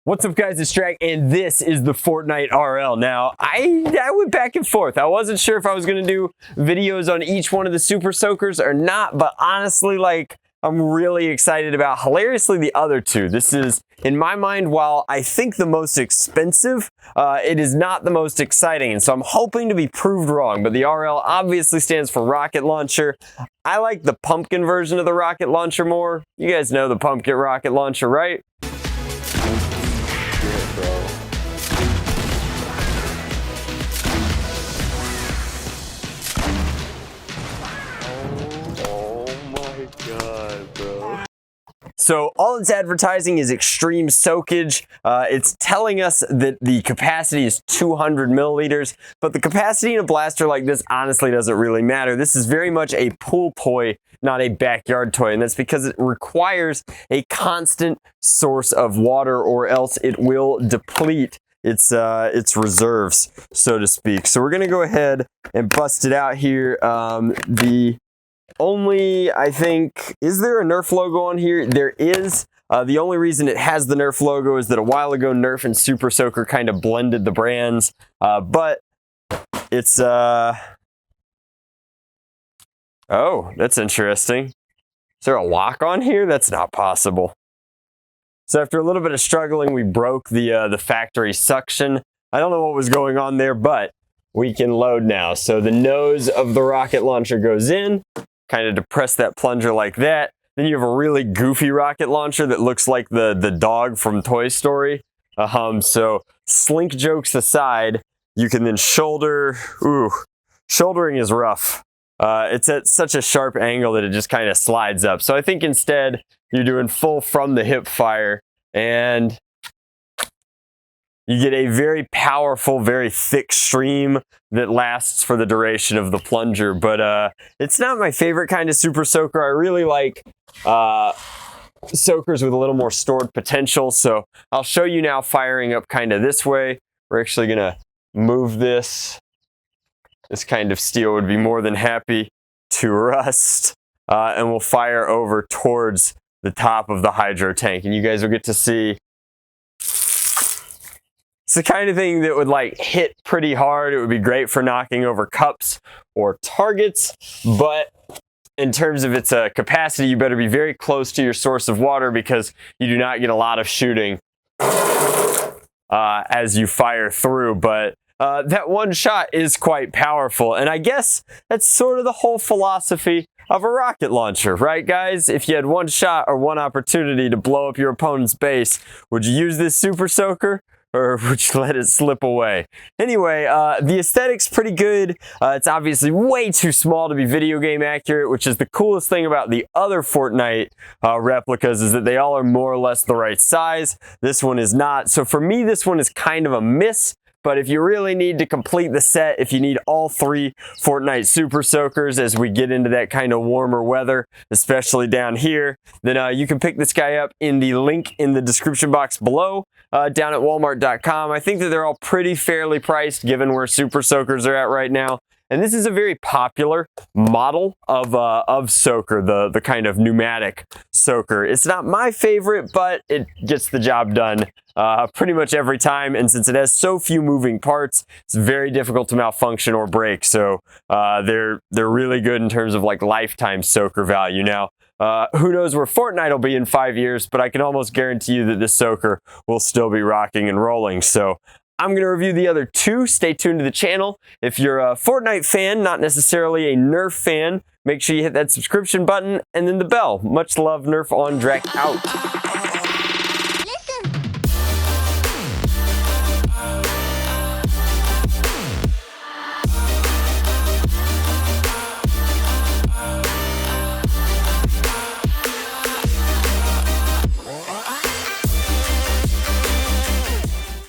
What's up guys, it's Drac, and this is the Fortnite RL. Now, I went back and forth. I wasn't sure if I was gonna do videos on each one of the Super Soakers or not, but honestly, like, I'm really excited about, hilariously, the other two. This is, in my mind, while I think the most expensive, it is not the most exciting, and so I'm hoping to be proved wrong, but the RL obviously stands for rocket launcher. I like the pumpkin version of the rocket launcher more. You guys know the pumpkin rocket launcher, right? So all it's advertising is extreme soakage. It's telling us that the capacity is 200 milliliters, but the capacity in a blaster like this honestly doesn't really matter. This is very much a pool toy, not a backyard toy, and that's because it requires a constant source of water, or else it will deplete its reserves, so to speak. So we're gonna go ahead and bust it out here. I think, is there a Nerf logo on here? There is. The only reason it has the Nerf logo is that a while ago Nerf and Super Soaker kind of blended the brands, but it's oh, that's interesting. Is there a lock on here? That's not possible. So after a little bit of struggling, we broke the factory suction. I don't know what was going on there, but we can load now. So the nose of the rocket launcher goes in. Kind of depress that plunger like that. Then you have a really goofy rocket launcher that looks like the dog from Toy Story. So slink jokes aside, you can then shoulder. Ooh, shouldering is rough. It's at such a sharp angle that it just kind of slides up. So I think instead you're doing full from the hip fire, and you get a very powerful, very thick stream that lasts for the duration of the plunger. But it's not my favorite kind of Super Soaker. I really like soakers with a little more stored potential. So I'll show you now firing up kind of this way. We're actually gonna move this. This kind of steel would be more than happy to rust. And we'll fire over towards the top of the hydro tank. And you guys will get to see. It's the kind of thing that would like hit pretty hard. It would be great for knocking over cups or targets, but in terms of its capacity, you better be very close to your source of water, because you do not get a lot of shooting as you fire through. But that one shot is quite powerful, and I guess that's sort of the whole philosophy of a rocket launcher, right guys? If you had one shot or one opportunity to blow up your opponent's base, would you use this Super Soaker? Or would you let it slip away? Anyway, the aesthetic's pretty good. It's obviously way too small to be video game accurate, which is the coolest thing about the other Fortnite replicas, is that they all are more or less the right size. This one is not. So for me, this one is kind of a miss. But if you really need to complete the set, if you need all three Fortnite Super Soakers as we get into that kind of warmer weather, especially down here, then you can pick this guy up in the link in the description box below, down at walmart.com. I think that they're all pretty fairly priced given where Super Soakers are at right now. And this is a very popular model of soaker, the kind of pneumatic soaker. It's not my favorite, but it gets the job done pretty much every time. And since it has so few moving parts, it's very difficult to malfunction or break. So they're really good in terms of like lifetime soaker value. Now, who knows where Fortnite will be in 5 years, but I can almost guarantee you that this soaker will still be rocking and rolling. So I'm going to review the other two. Stay tuned to the channel. If you're a Fortnite fan, not necessarily a Nerf fan, make sure you hit that subscription button and then the bell. Much love, Nerf on Drac out.